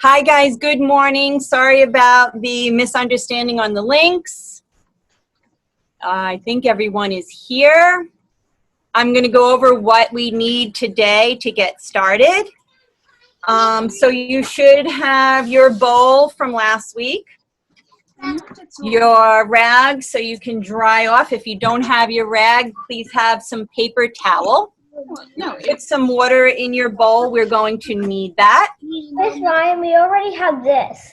Hi guys, good morning. Sorry about the misunderstanding on the links. I think everyone is here. I'm going to go over what we need today to get started. So you should have your bowl from last week, your rag so you can dry off. If you don't have your rag, please have some paper towel. Put some water in your bowl. We're going to need that. Miss Ryan, we already have this.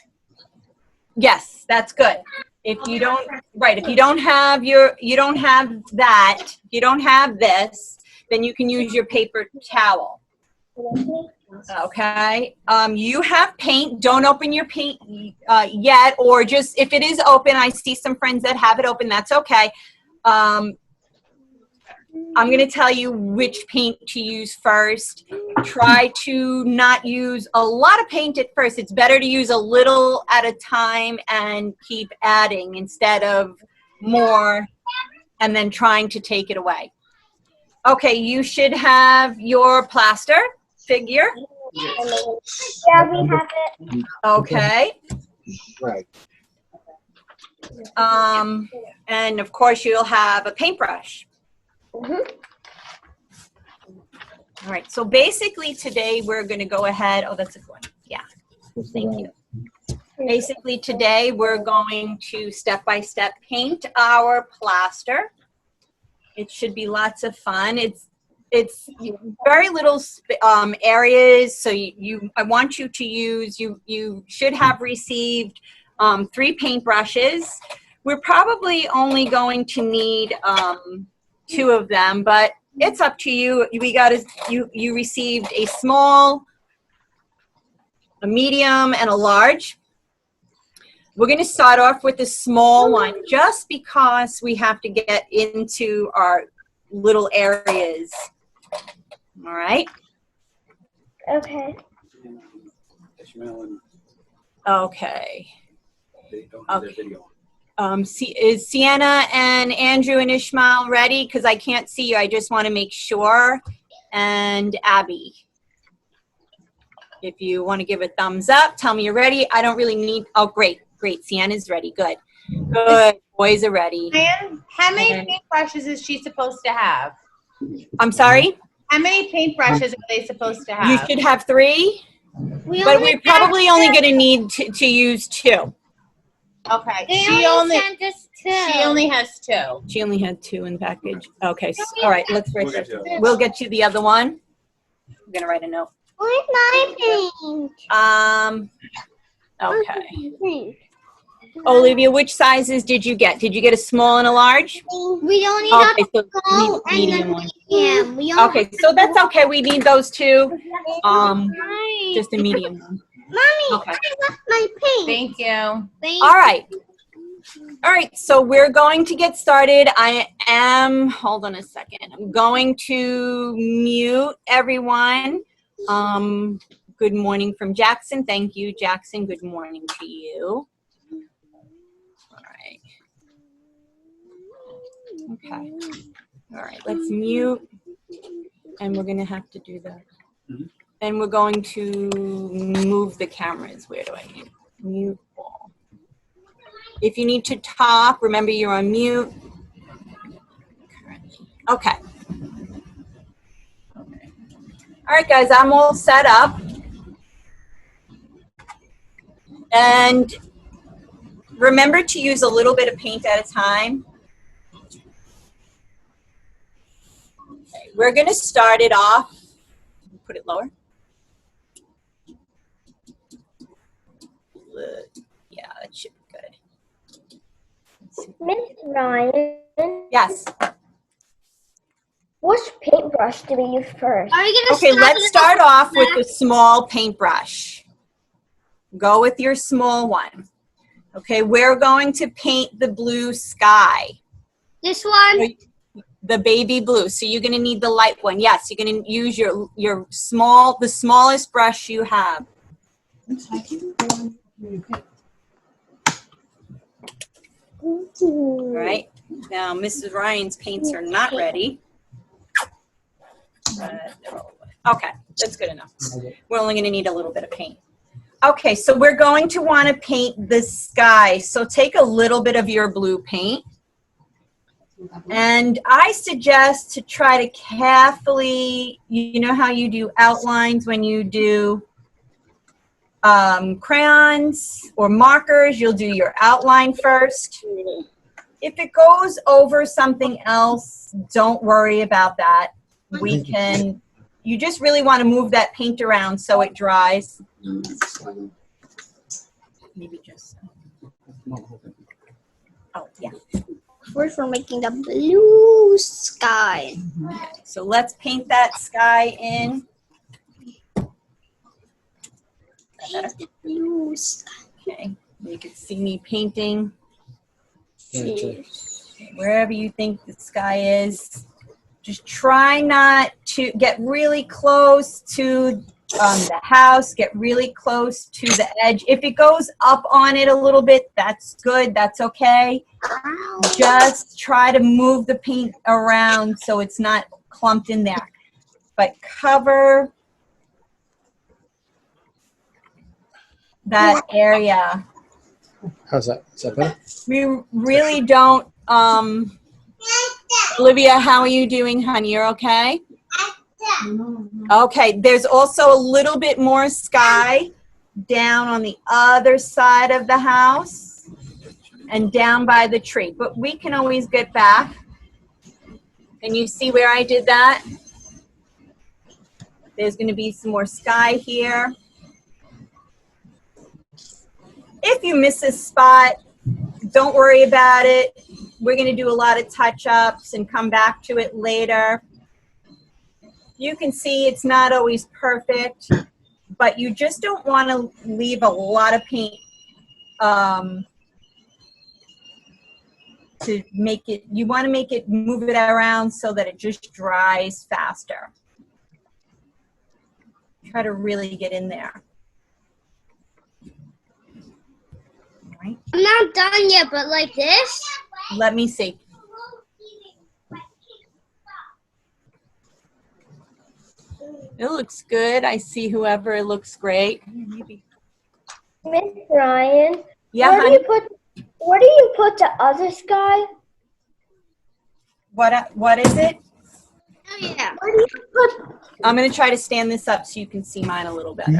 Yes, that's good. If you don't, right, if you don't have that, if you don't have this, then you can use your paper towel. Okay. You have paint. Don't open your paint yet, or just if it is open, I see some friends that have it open. That's okay. I'm going to tell you which paint to use first. Try to not use a lot of paint at first. It's better to use a little at a time and keep adding instead of more and then trying to take it away. Okay, you should have your plaster figure. Yeah, we have it. Okay. Right. And of course you'll have a paintbrush. Mm-hmm. All right, so basically today we're going to go ahead. Oh, that's a good one. Yeah, thank you. Basically today we're going to step-by-step paint our plaster. It should be lots of fun. It's very little areas, so I want you to use, you should have received 3 paintbrushes. We're probably only going to need 2 of them, but it's up to you. You received a small, a medium, and a large. We're going to start off with the small one just because we have to get into our little areas. All right? Okay. Okay. Is Sienna and Andrew and Ishmael ready? Because I can't see you. I just want to make sure. And Abby, if you want to give a thumbs up, tell me you're ready. I don't really need. Oh, great. Great. Sienna's ready. Good. Good. Boys are ready. How many paintbrushes is she supposed to have? I'm sorry? How many paintbrushes are they supposed to have? You should have 3. But we're probably only going to need to use 2. Okay. She only has 2. She only had 2 in the package. Okay. So, all right. Let's write that. We'll get you the other one. I'm going to write a note. Where's my paint? Okay. Olivia, which sizes did you get? Did you get a small and a large? We don't need Okay, so small we need medium one. medium. Okay, so that's okay. We need those 2. Just a medium one. Mommy, Okay. I left my paint. Thank you. All right. All right, so we're going to get started. Hold on a second. I'm going to mute everyone. Good morning from Jackson. Thank you, Jackson. Good morning to you. All right. Okay. All right, let's mute. And we're going to have to do that. And we're going to move the cameras. Where do I mute? Mute all. If you need to talk, remember you're on mute. Okay. All right, guys, I'm all set up. And remember to use a little bit of paint at a time. Okay, we're going to start it off. Put it lower. Yeah, that should be good. Miss Ryan. Yes. Which paintbrush do we use first? Okay, let's start off with the small paintbrush. Go with your small one. Okay, we're going to paint the blue sky. This one? The baby blue. So you're going to need the light one. Yes, you're going to use the smallest brush you have. All right. Now, Mrs. Ryan's paints are not ready. Okay, that's good enough. We're only going to need a little bit of paint. Okay, so we're going to want to paint the sky. So take a little bit of your blue paint. And I suggest to try to carefully, you know how you do outlines when you do crayons or markers, you'll do your outline first. If it goes over something else, don't worry about that. You just really want to move that paint around so it dries. Maybe just, oh yeah. First, we're making the blue sky. Okay, so let's paint that sky in. Paint the blue sky. Okay, you can see me painting wherever you think the sky is. Just try not to get really close to the house, get really close to the edge. If it goes up on it a little bit, that's good, that's okay. Ow. Just try to move the paint around so it's not clumped in there. But cover that area. How's that? Is that better? We really don't, Olivia, how are you doing, honey? You're okay? Okay, there's also a little bit more sky down on the other side of the house and down by the tree, but we can always get back. And you see where I did that? There's going to be some more sky here. If you miss a spot, don't worry about it. We're going to do a lot of touch-ups and come back to it later. You can see it's not always perfect, but you just don't want to leave a lot of paint to make it, you want to make it, move it around so that it just dries faster. Try to really get in there. All right. I'm not done yet, but like this? Let me see. It looks good. I see whoever, it looks great. Miss Ryan, Yeah, where honey. do you put the other sky? What is it? Oh yeah. Where do you put? I'm going to try to stand this up so you can see mine a little better.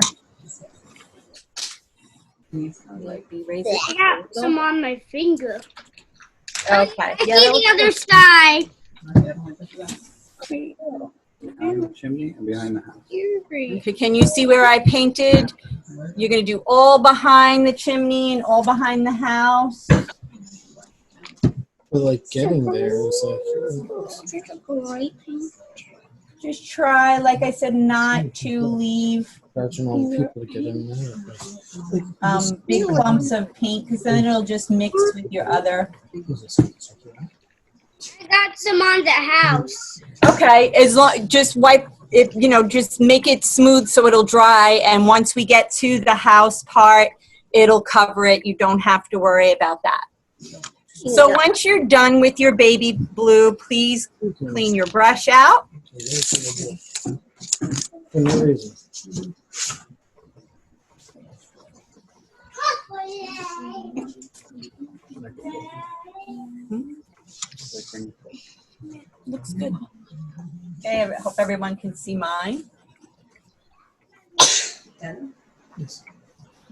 I got some on my finger. Okay. I Yeah, see that the other looks sky. On the chimney and behind the house. good. Okay, can you see where I painted? You're going to do all behind the chimney and all behind the house. But like getting there is like Just try, like I said, not to leave imagine all the people to get in there. big clumps of paint because then it'll just mix with your other. I got some on the house. Okay, as long, just wipe it, you know, just make it smooth so it'll dry, and once we get to the house part, it'll cover it. You don't have to worry about that. So once you're done with your baby blue, please clean your brush out. For no reason. Looks good. Okay, I hope everyone can see mine.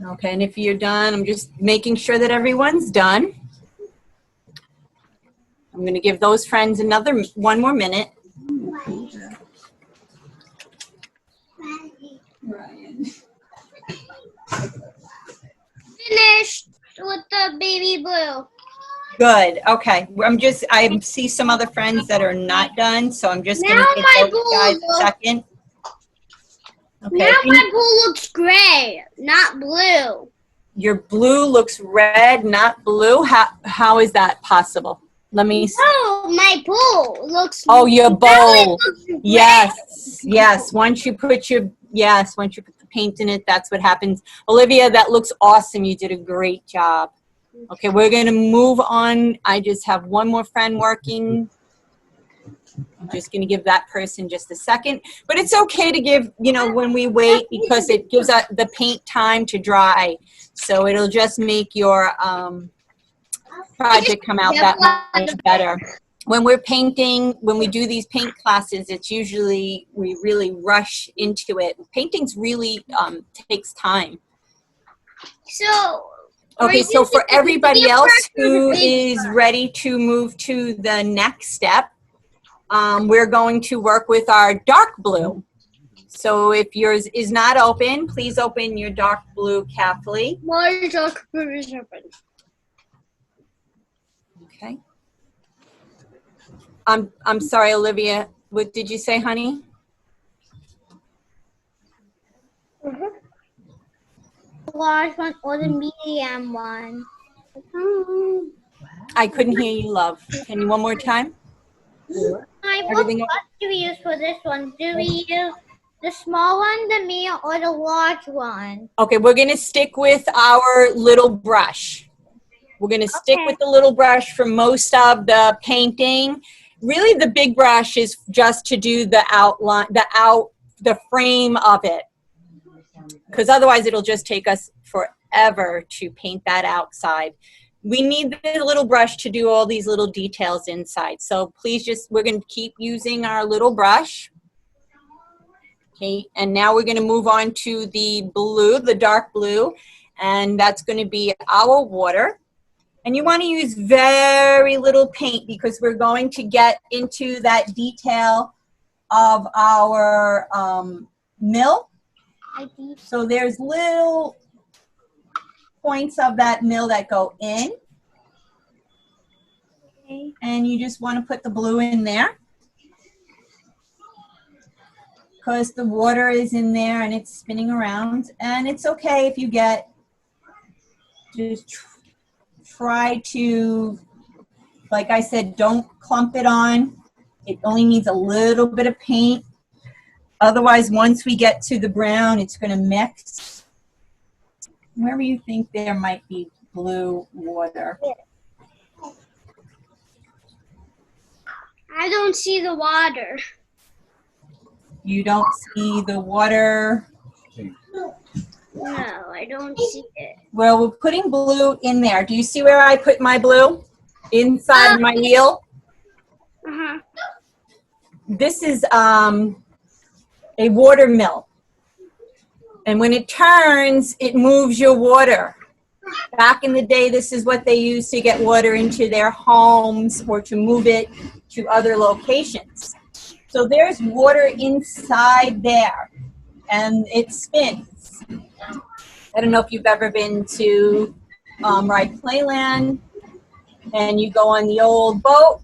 Okay, and if you're done, I'm just making sure that everyone's done. I'm going to give those friends one more minute. Finished with the baby blue. Good. Okay. I see some other friends that are not done, so I'm just going Now to my give those guys blue a second. Okay. Now my blue looks gray, not blue. Your blue looks red, not blue. How is that possible? Let me see. No, my bowl looks. Oh, your now it bowl. looks red. Yes. Yes. Once you put the paint in it, that's what happens. Olivia, that looks awesome. You did a great job. Okay, we're going to move on. I just have one more friend working. I'm just going to give that person just a second. But it's okay to give, you know, when we wait, because it gives the paint time to dry. So it'll just make your project come out that much better. When we're painting, when we do these paint classes, it's usually, we really rush into it. Painting's really takes time. So. Okay, so for everybody else who is ready to move to the next step, we're going to work with our dark blue. So if yours is not open, please open your dark blue carefully. My dark blue is open. Okay. I'm sorry, Olivia. What did you say, honey? The large one or the medium one? I couldn't hear you, love. Can you one more time? What Everything brush do we use for this one? Do we use the small one, the medium, or the large one? Okay, we're going to stick with our little brush. We're going to stick with the little brush for most of the painting. Really, the big brush is just to do the outline, the frame of it. Because otherwise, it'll just take us forever to paint that outside. We need the little brush to do all these little details inside. So please we're going to keep using our little brush. Okay, and now we're going to move on to the blue, the dark blue, and that's going to be our water. And you want to use very little paint because we're going to get into that detail of our mill. So there's little points of that mill that go in. Okay. And you just want to put the blue in there, because the water is in there and it's spinning around. And it's okay if you just try to, like I said, don't clump it on. It only needs a little bit of paint. Otherwise, once we get to the brown, it's going to mix. Wherever you think there might be blue water. I don't see the water. You don't see the water? No, I don't see it. Well, we're putting blue in there. Do you see where I put my blue? Inside of my wheel? Uh-huh. This is a water mill. And when it turns, it moves your water. Back in the day, this is what they used to get water into their homes or to move it to other locations. So there's water inside there, and it spins. I don't know if you've ever been to Ride Playland, and you go on the old boat.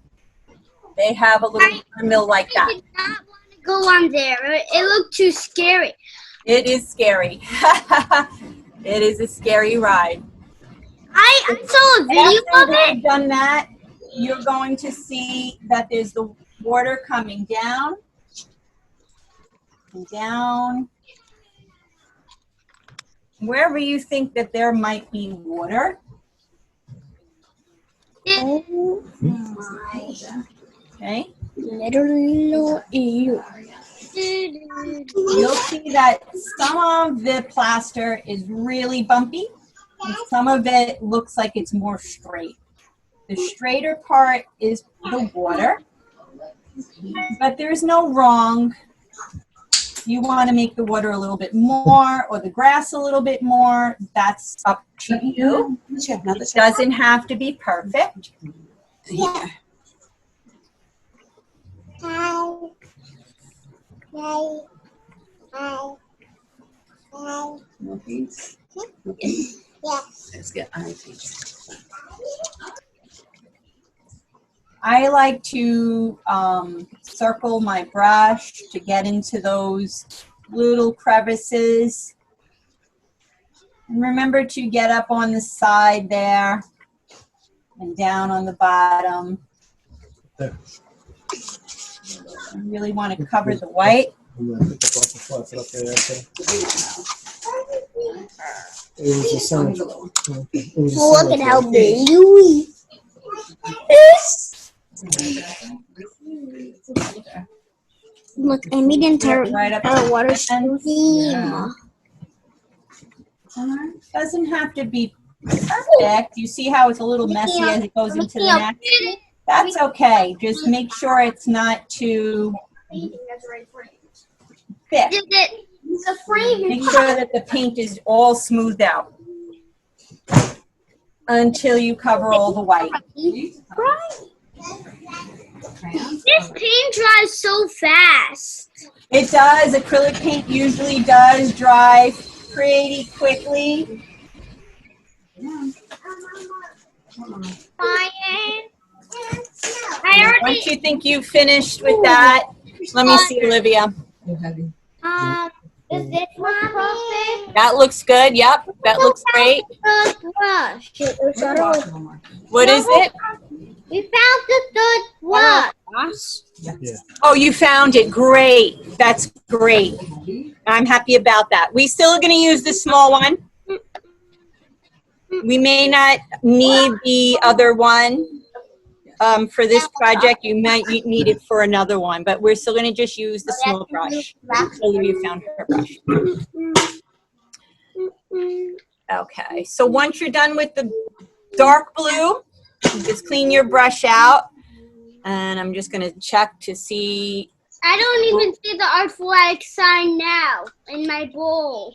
They have a little water mill like that. I did not want to go on there. It looked too scary. It is scary. It is a scary ride. I saw a video After of it. we've done that, you're going to see that there's the water coming down and down. Wherever you think that there might be water. Oh my. Okay. Little you. You'll see that some of the plaster is really bumpy, and some of it looks like it's more straight. The straighter part is the water, but there's no wrong. You want to make the water a little bit more or the grass a little bit more, that's up to you. It doesn't have to be perfect. Yeah. No beads? No beads? Yes. Let's get eye beads. I like to circle my brush to get into those little crevices. And remember to get up on the side there and down on the bottom. There. I really want to cover the white. I'm gonna pick up off the flats up there. Okay. It was the same. It was the Look same. at how blue it is. Look, I made an entire Right up to water the stream. Yeah. Doesn't have to be perfect. You see how it's a little messy as it goes into the next? That's okay. Just make sure it's not too thick. It's a frame. Make sure that the paint is all smoothed out until you cover all the white. This paint dries so fast. It does. Acrylic paint usually does dry pretty quickly. Once you think you've finished with that, let me see, Olivia. Is this one perfect? That looks good. Yep, that looks great. Third brush. What is it? We found the third brush. Oh, you found it. Great. That's great. I'm happy about that. We still are going to use the small one. We may not need the other one for this project. You might need it for another one, but we're still going to just use the small brush. Olivia found her brush. Okay, so once you're done with the dark blue, just clean your brush out. And I'm just going to check to see. I don't even see the Artful sign now in my bowl.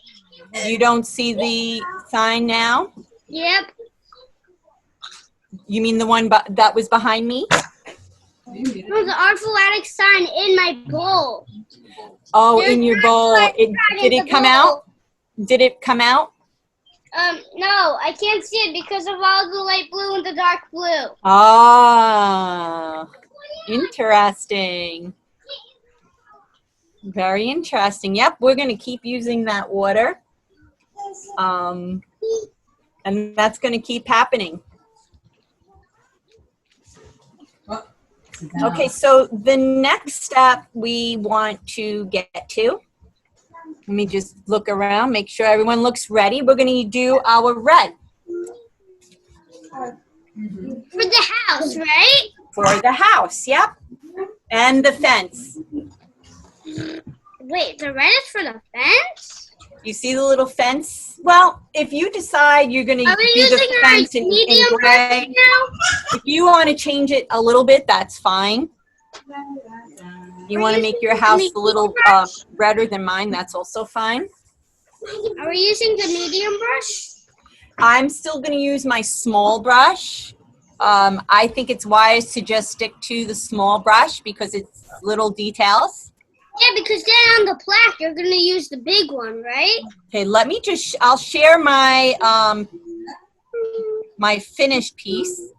You don't see the sign now? Yep. You mean the one that was behind me? No, the Artful sign in my bowl. Oh, in your bowl. Did it come out? Did it come out? No, I can't see it because of all the light blue and the dark blue. Ah, interesting. Very interesting. Yep, we're going to keep using that water. And that's going to keep happening. Okay, so the next step we want to get to, let me just look around, make sure everyone looks ready. We're going to do our red. For the house, right? For the house, yep. And the fence. Wait, the red is for the fence? You see the little fence? Well, if you decide you're going to Are we do using the our fence in medium gray, brush now? if you want to change it a little bit, that's fine. You want to make your house a little redder than mine, that's also fine. Are we using the medium brush? I'm still going to use my small brush. I think it's wise to just stick to the small brush because it's little details. Yeah, because then on the plaque, you're going to use the big one, right? Okay, let me just, I'll share my, my finished piece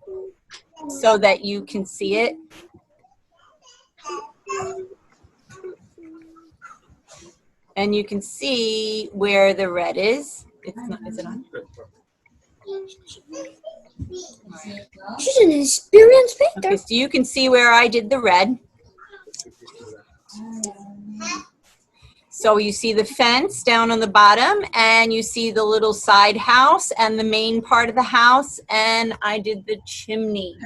so that you can see it. And you can see where the red is. It's not, is it on? She's an experienced painter. Okay, so you can see where I did the red. So you see the fence down on the bottom, and you see the little side house and the main part of the house, and I did the chimney.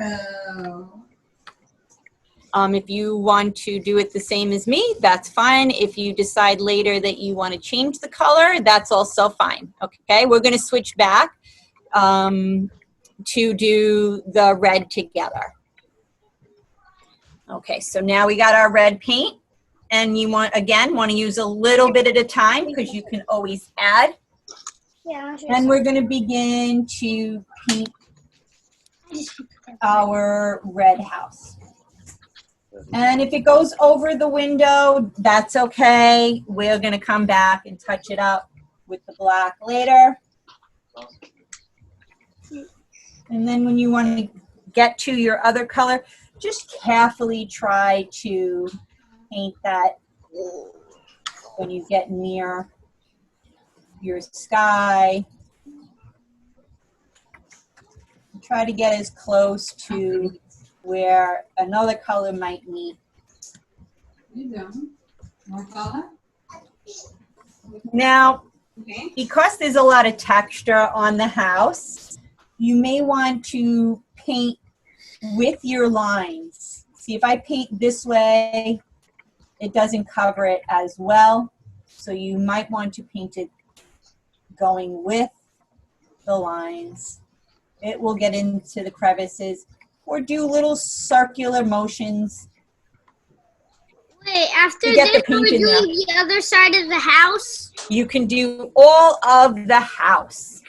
If you want to do it the same as me, that's fine. If you decide later that you want to change the color, that's also fine. Okay, we're going to switch back to do the red together. Okay, so now we got our red paint. And you want to use a little bit at a time because you can always add. Yeah. And we're going to begin to paint our red house. And if it goes over the window, that's okay. We're going to come back and touch it up with the black later. And then when you want to get to your other color, just carefully try to paint that when you get near your sky. Try to get as close to where another color might meet. More color? Now, Okay. because there's a lot of texture on the house, you may want to paint with your lines. See, if I paint this way, it doesn't cover it as well. So you might want to paint it going with the lines. It will get into the crevices, or do little circular motions. Wait, after To get this, the paint we're in there. doing the other side of the house? You can do all of the house.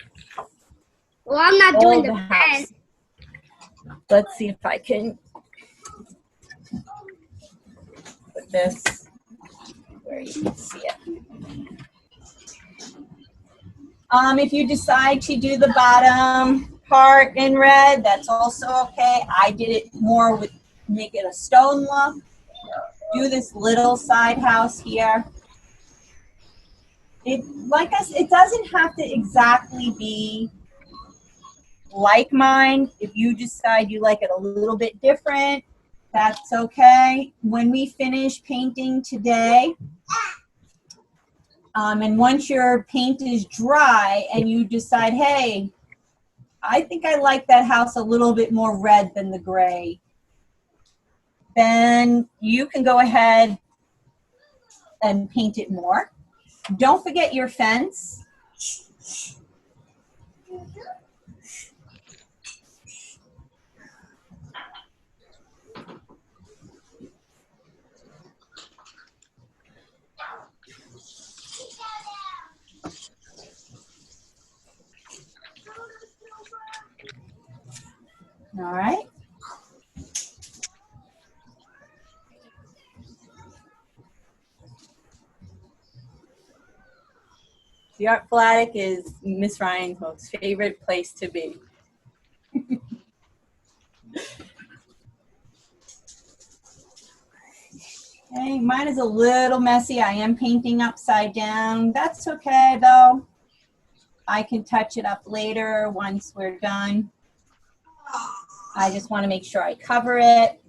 Well, I'm not All doing the the house. fence. Let's see if I can put this where you can see it. If you decide to do the bottom part in red, that's also okay. I did it more with, make it a stone look. Do this little side house here. It, like I said, it doesn't have to exactly be like mine. If you decide you like it a little bit different, that's okay. When we finish painting today, and once your paint is dry and you decide, hey, I think I like that house a little bit more red than the gray, then you can go ahead and paint it more. Don't forget your fence. All right. The Artful Attic is Miss Ryan's most favorite place to be. Okay, mine is a little messy. I am painting upside down. That's okay though. I can touch it up later once we're done. I just want to make sure I cover it.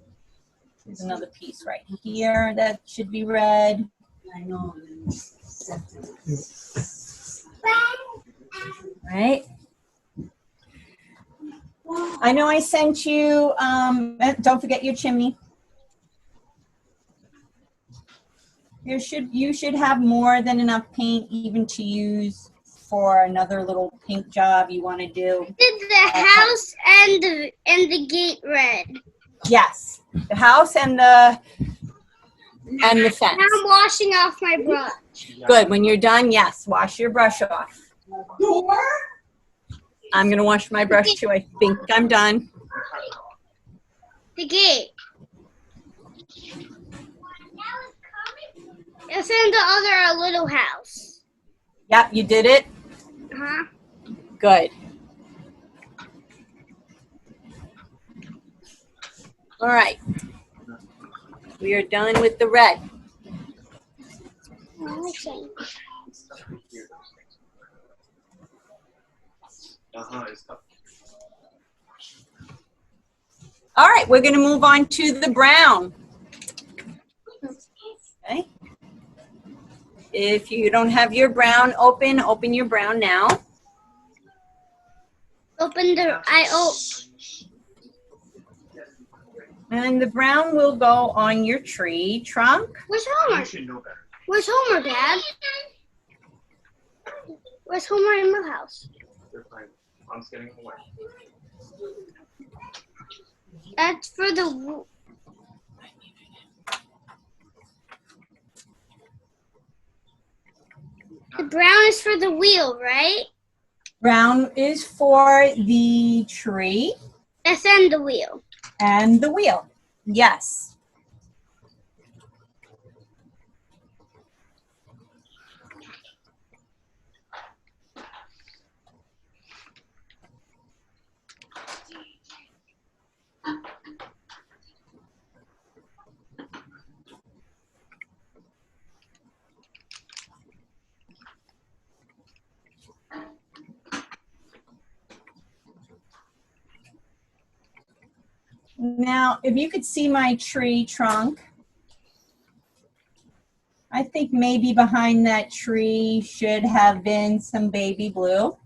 There's another piece right here that should be red. I know. Right? I know I sent you, don't forget your chimney. You should have more than enough paint even to use for another little paint job you want to do. Did the house and the gate red? Yes, the house and the fence. Now I'm washing off my brush. Good. When you're done, yes, wash your brush off. I'm gonna wash my brush too. I think I'm done. The gate. It's in the other little house. Yep, you did it. Uh-huh. Good. All right. We are done with the red. Okay. All right, we're going to move on to the brown. Okay. If you don't have your brown open, open your brown now. Open the And the brown will go on your tree trunk. Where's Homer? Where's Homer, Dad? Where's Homer in my house? Mom's getting away. That's for the. The brown is for the wheel, right? Brown is for the tree That's in the wheel. and the wheel. Yes. Now, if you could see my tree trunk, I think maybe behind that tree should have been some baby blue.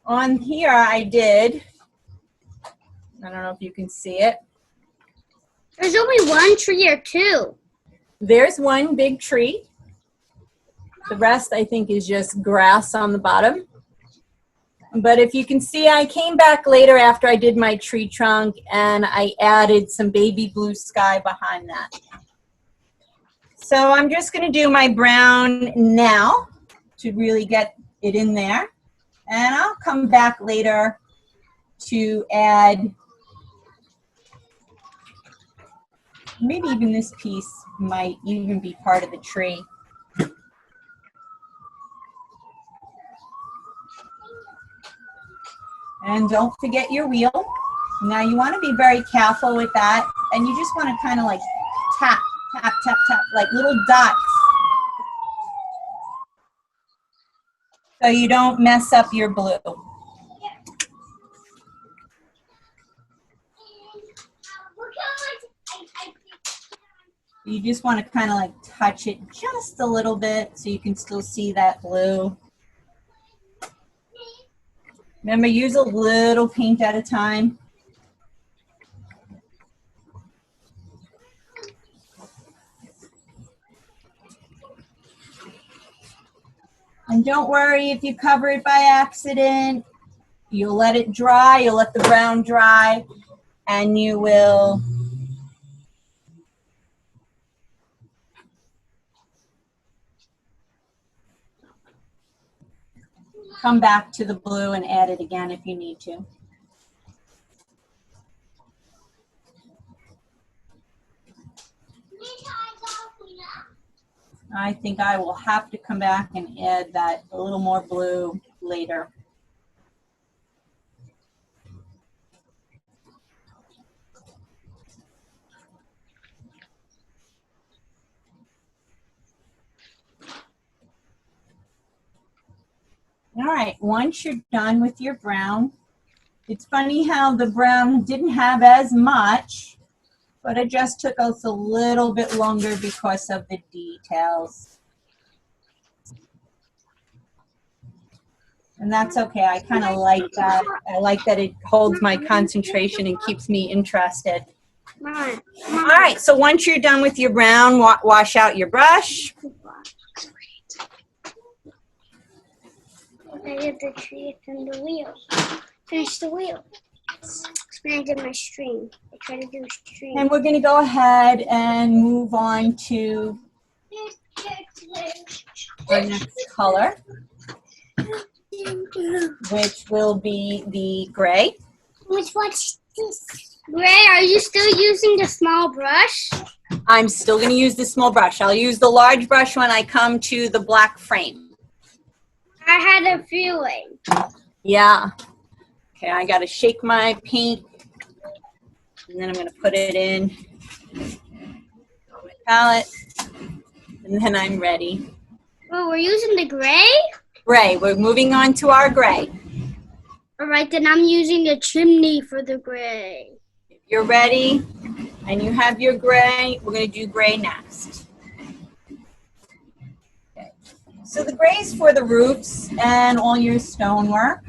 On here, I did. I don't know if you can see it. There's only one tree or two. there's one big tree. The rest, I think, is just grass on the bottom. But if you can see, I came back later after I did my tree trunk and I added some baby blue sky behind that. So I'm just going to do my brown now to really get it in there. And I'll come back later to add, maybe even this piece might even be part of the tree. And don't forget your wheel. Now you want to be very careful with that. And you just want to kind of like tap, tap, tap, tap, like little dots. So you don't mess up your blue. You just want to kind of like touch it just a little bit so you can still see that blue. Remember, use a little paint at a time. And don't worry if you cover it by accident. You'll let it dry, you'll let the brown dry, and you will come back to the blue and add it again if you need to. I think I will have to come back and add that a little more blue later. All right, once you're done with your brown, it's funny how the brown didn't have as much, but it just took us a little bit longer because of the details. And that's okay, I kind of like that. I like that it holds my concentration and keeps me interested. All right, so once you're done with your brown, wash out your brush. I did the tree and the wheel. Finish the wheel. When I did my string, I tried to do a string. And we're going to go ahead and move on to our next color, which will be the gray. What's this? Gray, are you still using the small brush? I'm still going to use the small brush. I'll use the large brush when I come to the black frame. I had a feeling. Yeah. Okay, I got to shake my paint, and then I'm going to put it in on my palette, and then I'm ready. Oh, we're using the gray? Gray. We're moving on to our gray. All right, then I'm using the chimney for the gray. If you're ready and you have your gray, we're going to do gray next. Okay. So the gray is for the roofs and all your stonework.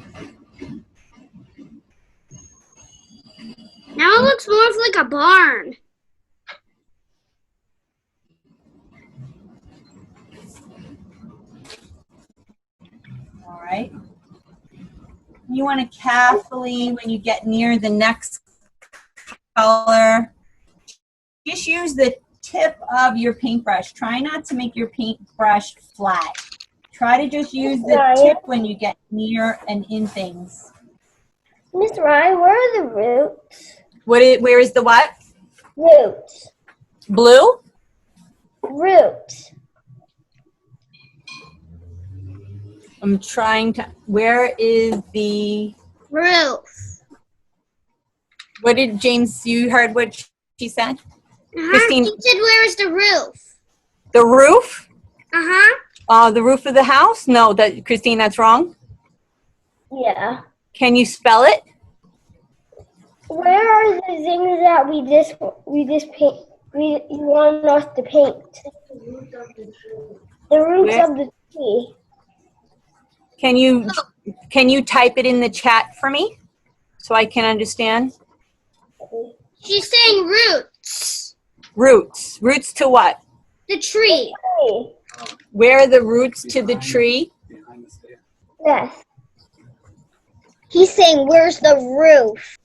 Now it looks more of like a barn. All right. You want to carefully, when you get near the next color, just use the tip of your paintbrush. Try not to make your paintbrush flat. Try to just use the tip when you get near and in things. Miss Ryan, where are the roots? Where is the what? Roots. Blue? Roots. I'm trying to, where is the, Roof. what did James, you heard what she said? Christine. He said, where is the roof? The roof? Uh-huh. The roof of the house? No, Christine, that's wrong. Yeah. Can you spell it? Where are the things that we just paint? You want us to paint? The roots Where? of the tree. Can you type it in the chat for me so I can understand? She's saying roots. Roots. Roots to what? The tree. Where are the roots to the tree? Yes. He's saying, where's the roof?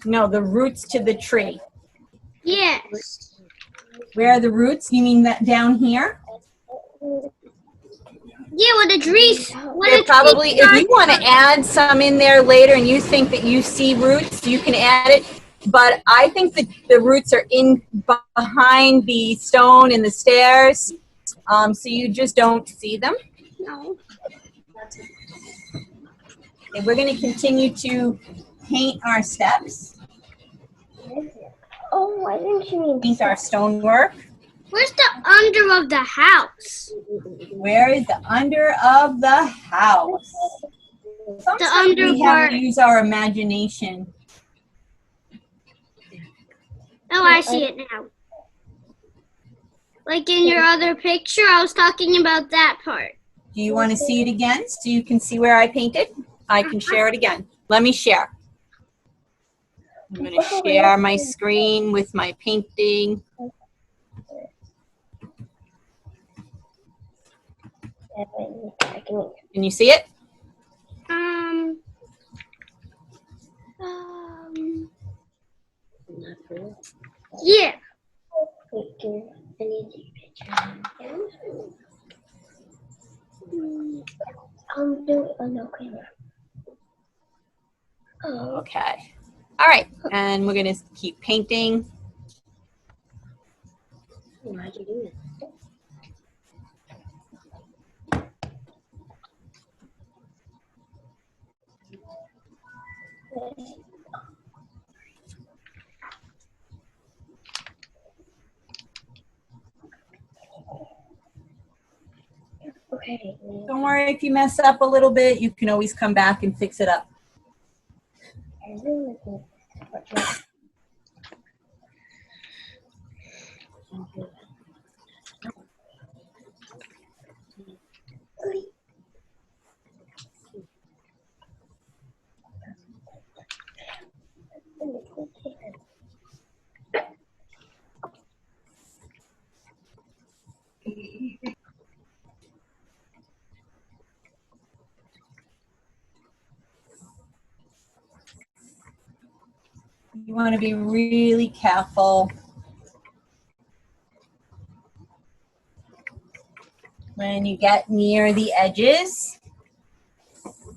No, the roots to the tree. Yes. Where are the roots? You mean that down here? Yeah, with the trees. They're probably, if you want to add some in there later and you think that you see roots, you can add it. But I think that the roots are in behind the stone and the stairs, so you just don't see them. No. And we're going to continue to paint our steps, Oh, why didn't you mean paint our stonework. Where's the under of the house? Where is the under of the house? Sometimes under we have part. to use our imagination. Oh, I see it now. Like in your other picture, I was talking about that part. Do you want to see it again so you can see where I painted? I can share it again. Let me share. I'm going to share my screen with my painting. Can you see it? Yeah. Do it on no camera. Oh, Okay. All right. And we're going to keep painting. why'd you do it? Okay. Don't worry if you mess up a little bit. You can always come back and fix it up. You want to be really careful when you get near the edges.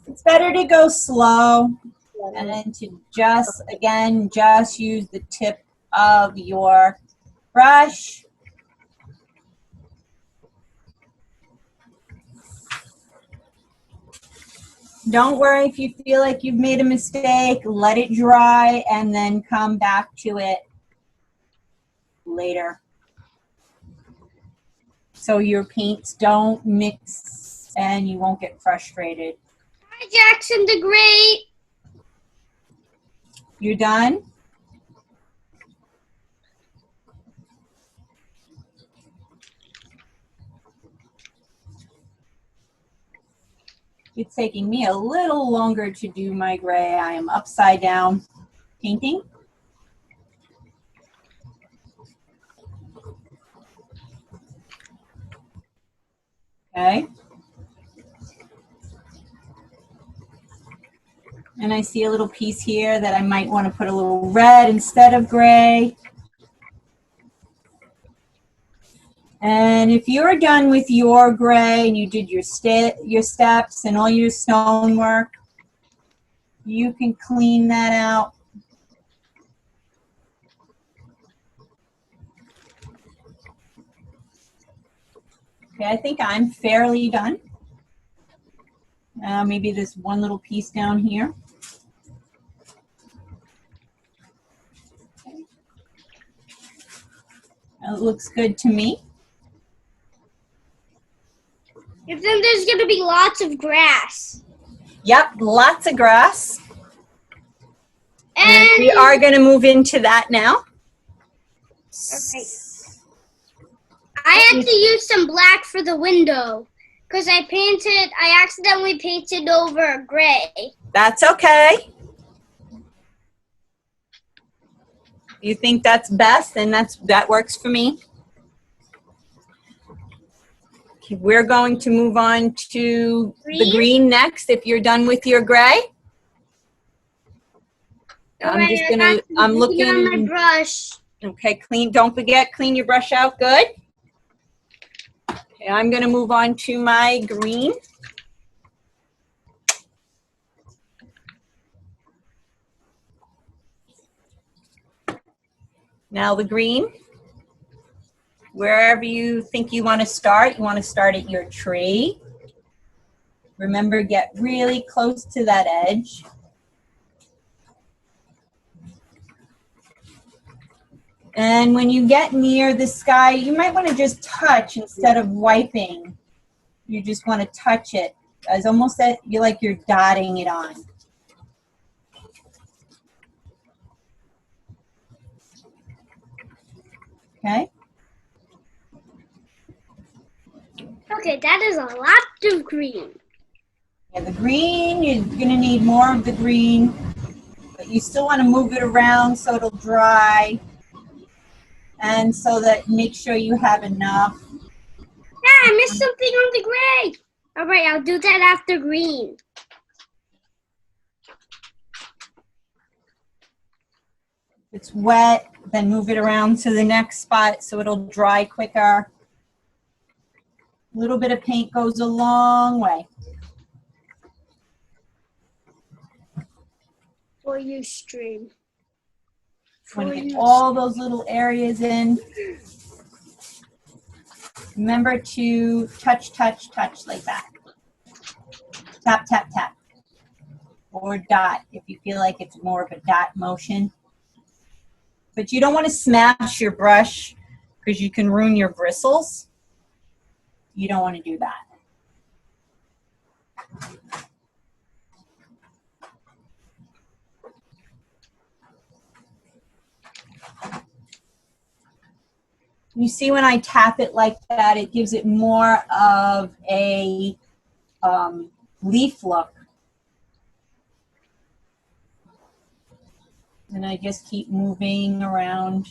It's better to go slow and then to just, again, just use the tip of your brush. Don't worry if you feel like you've made a mistake. Let it dry and then come back to it later, so your paints don't mix and you won't get frustrated. Hi, Jackson the Great. You're done? It's taking me a little longer to do my gray. I am upside down painting. Okay. And I see a little piece here that I might want to put a little red instead of gray. And if you're done with your gray and you did your steps and all your stonework, you can clean that out. Okay, I think I'm fairly done. Maybe this one little piece down here. Okay. It looks good to me. If then there's going to be lots of grass. Yep, lots of grass. And We are going to move into that now. okay. I had to use some black for the window because I accidentally painted over gray. That's okay. You think that's best, and that works for me. We're going to move on to the Green? green next if you're done with your gray. I'm just Alright, I gonna, got I'm some green on my looking, brush. okay, clean, don't forget, clean your brush out, good. Okay, I'm gonna move on to my green. Now the green, wherever you think you want to start at your tree. Remember, get really close to that edge. And when you get near the sky, you might want to just touch instead of wiping. You just want to touch it. It's almost that you like you're dotting it on. Okay? Okay, that is a lot of green. Yeah, the green, you're going to need more of the green, but you still want to move it around so it'll dry. And so that make sure you have enough. Ah, I missed something on the gray. Alright, I'll do that after green. If it's wet, then move it around to the next spot so it'll dry quicker. A little bit of paint goes a long way. For you, stream. Want For to get you. all those little areas in. Remember to touch, touch, touch like that. Tap, tap, tap. Or dot if you feel like it's more of a dot motion. But you don't want to smash your brush because you can ruin your bristles. You don't want to do that. You see when I tap it like that, it gives it more of a leaf look. And I just keep moving around,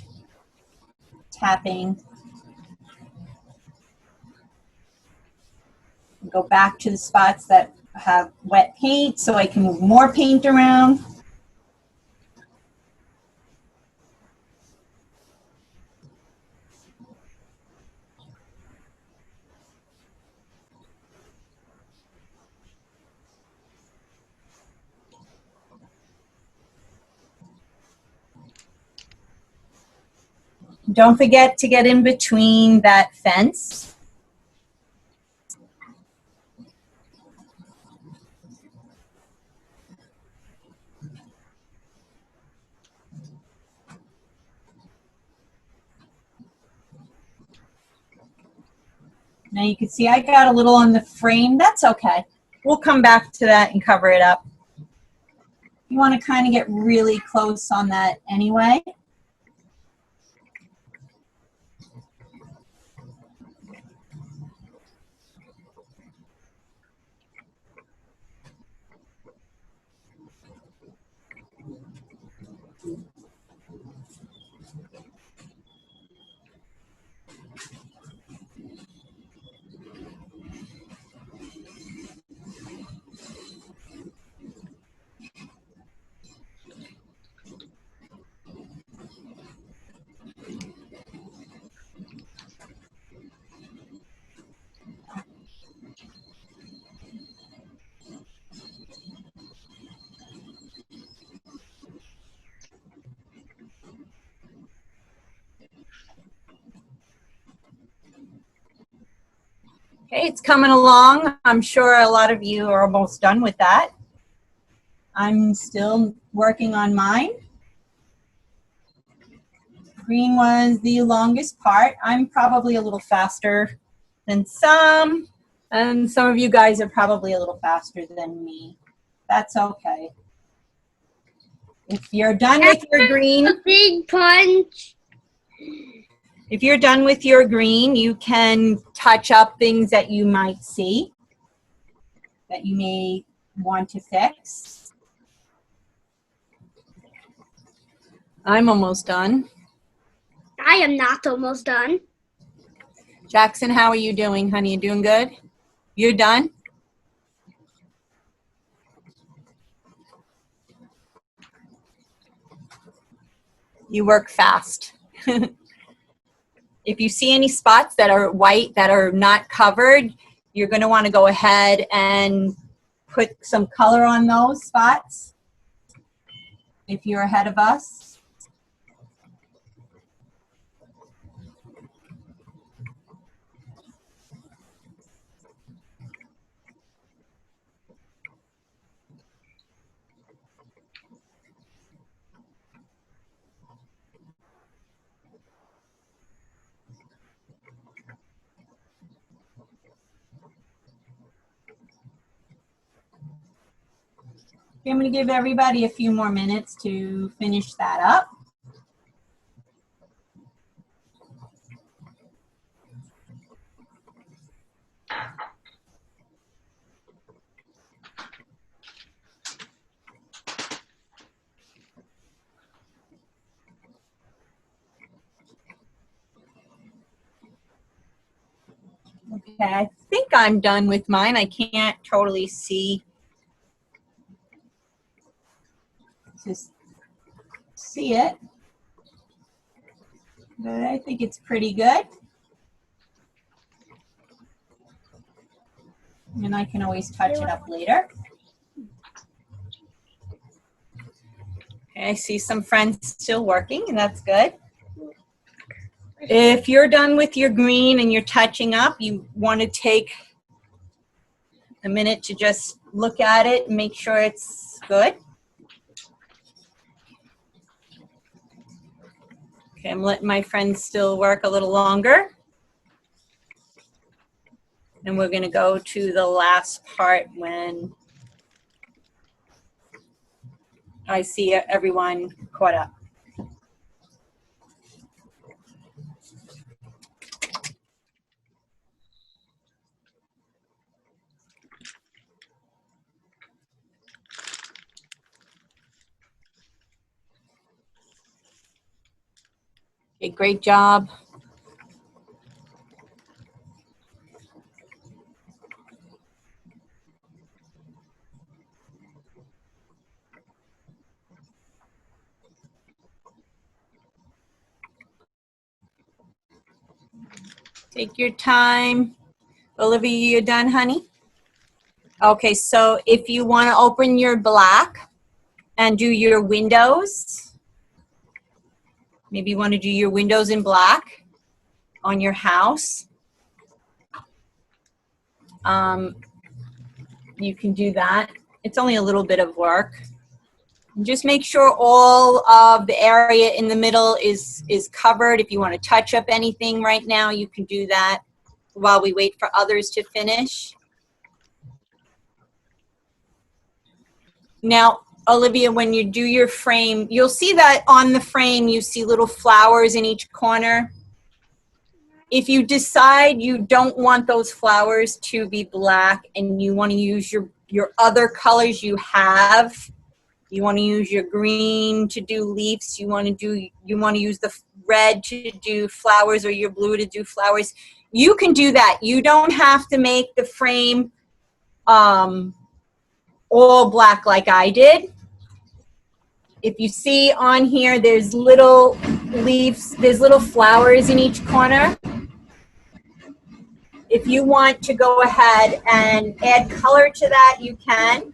tapping. Go back to the spots that have wet paint so I can move more paint around. Don't forget to get in between that fence. Now you can see I got a little on the frame. That's okay. We'll come back to that and cover it up. You want to kind of get really close on that anyway. Okay, it's coming along. I'm sure a lot of you are almost done with that. I'm still working on mine. Green was the longest part. I'm probably a little faster than some, and some of you guys are probably a little faster than me. That's okay. If you're done with your green, A big punch. if you're done with your green, you can touch up things that you might see that you may want to fix. I'm almost done. I am not almost done. Jackson, how are you doing, honey? You doing good? You're done? You work fast. If you see any spots that are white that are not covered, you're going to want to go ahead and put some color on those spots if you're ahead of us. I'm going to give everybody a few more minutes to finish that up. Okay, I think I'm done with mine. I can't totally see. Just see it. But I think it's pretty good. And I can always touch it up later. Okay, I see some friends still working, and that's good. If you're done with your green and you're touching up, you want to take a minute to just look at it and make sure it's good. Okay, I'm letting my friends still work a little longer. And we're going to go to the last part when I see everyone caught up. Okay, great job. Take your time. Olivia, you done, honey? Okay, so if you want to open your black and do your windows, maybe you want to do your windows in black on your house. You can do that. It's only a little bit of work. Just make sure all of the area in the middle is covered. If you want to touch up anything right now, you can do that while we wait for others to finish. Now, Olivia, when you do your frame, you'll see that on the frame you see little flowers in each corner. If you decide you don't want those flowers to be black and you want to use your other colors you have, you want to use your green to do leaves, you want to use the red to do flowers or your blue to do flowers, you can do that. You don't have to make the frame all black like I did. If you see on here, there's little leaves, there's little flowers in each corner. If you want to go ahead and add color to that, you can.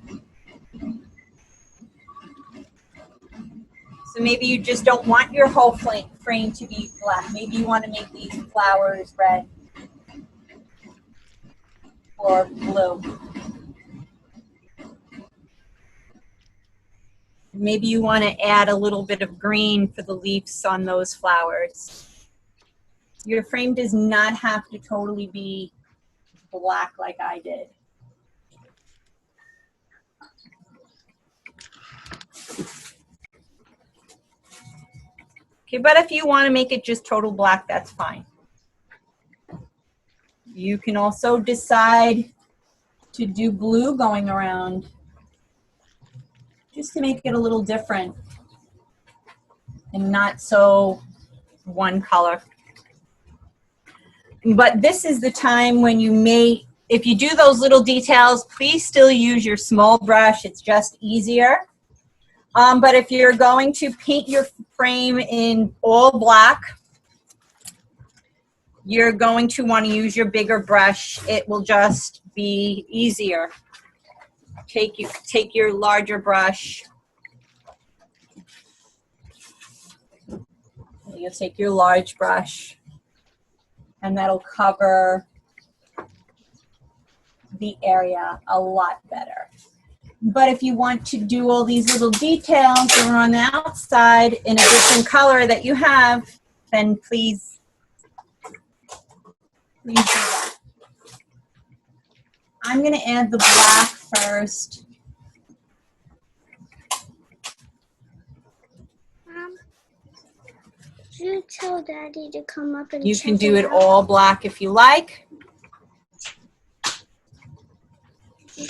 So maybe you just don't want your whole frame to be black. Maybe you want to make these flowers red or blue. Maybe you want to add a little bit of green for the leaves on those flowers. Your frame does not have to totally be black like I did. Okay, but if you want to make it just total black, that's fine. You can also decide to do blue going around just to make it a little different and not so one color. But this is the time when you may, if you do those little details, please still use your small brush. It's just easier. But if you're going to paint your frame in all black, you're going to want to use your bigger brush. It will just be easier. Take your larger brush. You'll take your large brush, and that'll cover the area a lot better. But if you want to do all these little details that are on the outside in a different color that you have, then please do that. I'm going to add the black first. You tell Daddy to come up and You check can do it out. all black if you like.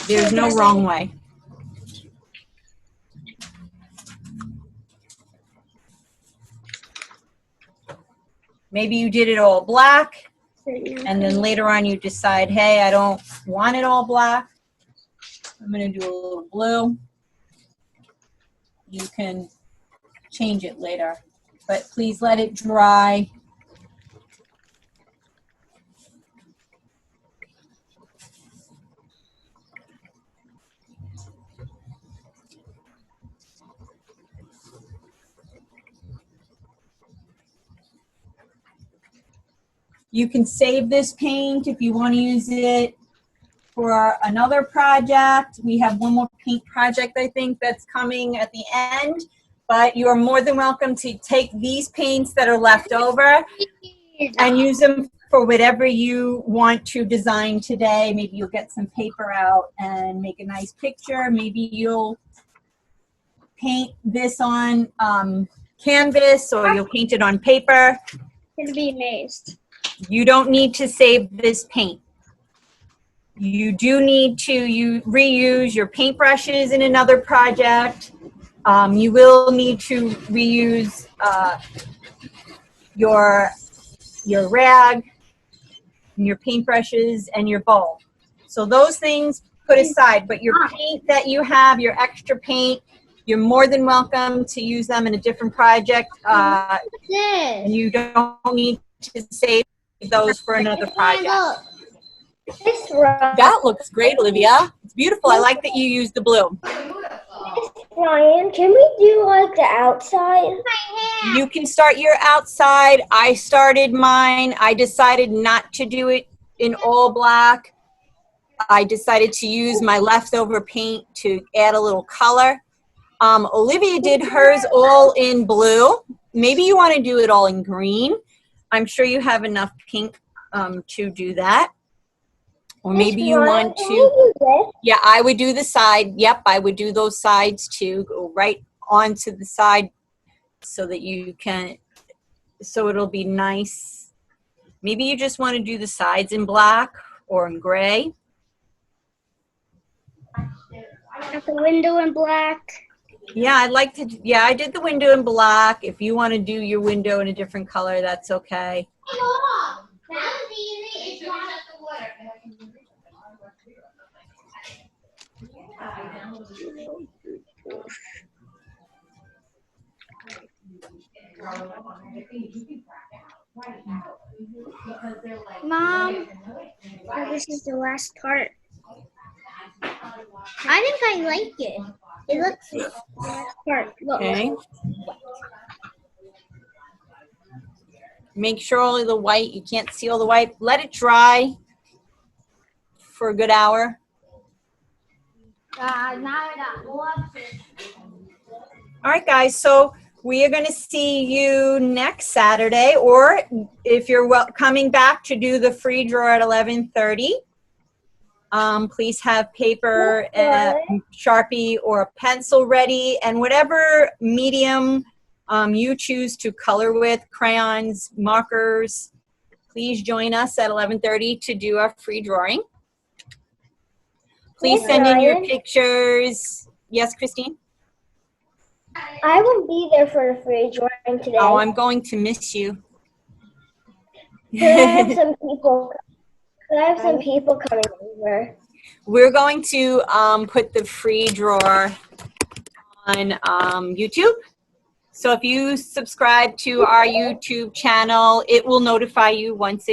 There's no wrong way. Maybe you did it all black, and then later on you decide, hey, I don't want it all black. I'm going to do a little blue. You can change it later, but please let it dry. You can save this paint if you want to use it for another project. We have one more paint project, I think, that's coming at the end. But you are more than welcome to take these paints that are left over and use them for whatever you want to design today. Maybe you'll get some paper out and make a nice picture. Maybe you'll paint this on canvas, or you'll paint it on paper. Gonna be amazed. You don't need to save this paint. You do need to reuse your paintbrushes in another project. You will need to reuse your rag, and your paintbrushes, and your bowl. So those things put aside, but your paint that you have, your extra paint, you're more than welcome to use them in a different project. And you don't need to save those for another project. That looks great, Olivia. It's beautiful. I like that you used the blue. Ryan, can we do like the outside? You can start your outside. I started mine. I decided not to do it in all black. I decided to use my leftover paint to add a little color. Olivia did hers all in blue. Maybe you want to do it all in green. I'm sure you have enough pink to do that. Or maybe you want to, yeah, I would do the side. Yep, I would do those sides too. Go right onto the side so that you can, so it'll be nice. Maybe you just want to do the sides in black or in gray. Got the window in black. Yeah, I'd like to, yeah, I did the window in black. If you want to do your window in a different color, that's okay. Mom, oh, this is the last part. I think I like it. It looks the last part. Look. Okay. Make sure only the white, you can't see all the white. Let it dry for a good hour. All right, guys, so we are going to see you next Saturday, or if you're coming back to do the free draw at 11:30, please have paper, Sharpie, or a pencil ready, and whatever medium you choose to color with, crayons, markers, please join us at 11:30 to do our free drawing. Please send in your pictures. Yes, Christine? I won't be there for the free drawing today. Oh, I'm going to miss you. Could I have some people? Could I have some people coming over? We're going to put the free drawer on YouTube. So if you subscribe to our YouTube channel, it will notify you once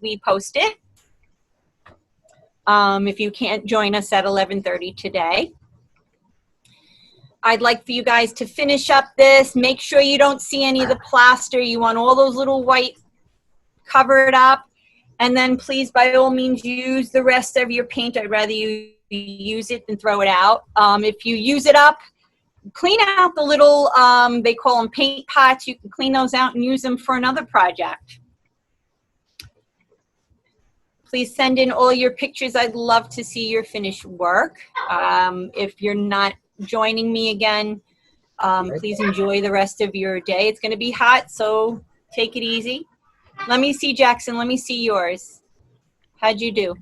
we post it. If you can't join us at 11:30 today. I'd like for you guys to finish up this. Make sure you don't see any of the plaster. You want all those little white covered up. And then please, by all means, use the rest of your paint. I'd rather you use it than throw it out. If you use it up, clean out the little, they call them paint pots. You can clean those out and use them for another project. Please send in all your pictures. I'd love to see your finished work. If you're not joining me again, please enjoy the rest of your day. It's going to be hot, so take it easy. Let me see, Jackson. Let me see yours. How'd you do?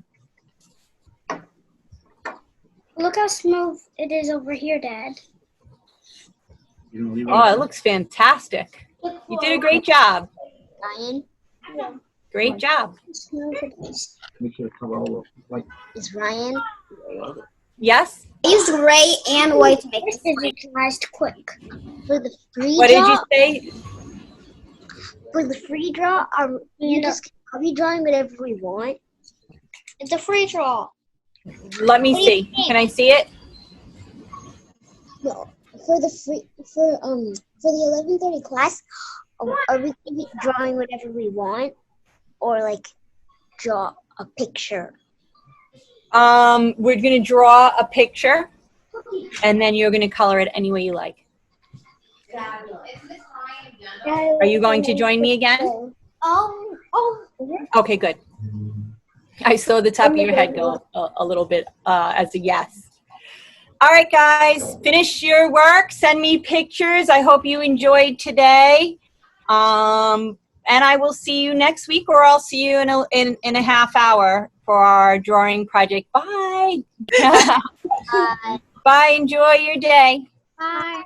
Look how smooth it is over here, Dad. Oh, it looks fantastic. You did a great job. Ryan, Great job. how smooth it is. Make sure to cover all of like Is Ryan? Yes? I used gray and white to make this digitalized quick. For the free What did draw, you say? for the free draw, are we drawing whatever we want? It's a free draw. Let me see. Can I see it? No, for the 11:30 class, are we gonna be drawing whatever we want, or like draw a picture? We're going to draw a picture, and then you're going to color it any way you like. Are you going to join me again? Okay, good. I saw the top of your head go a little bit as a yes. All right, guys, finish your work. Send me pictures. I hope you enjoyed today. And I will see you next week, or I'll see you in a half hour for our drawing project. Bye. Bye. Enjoy your day. Bye.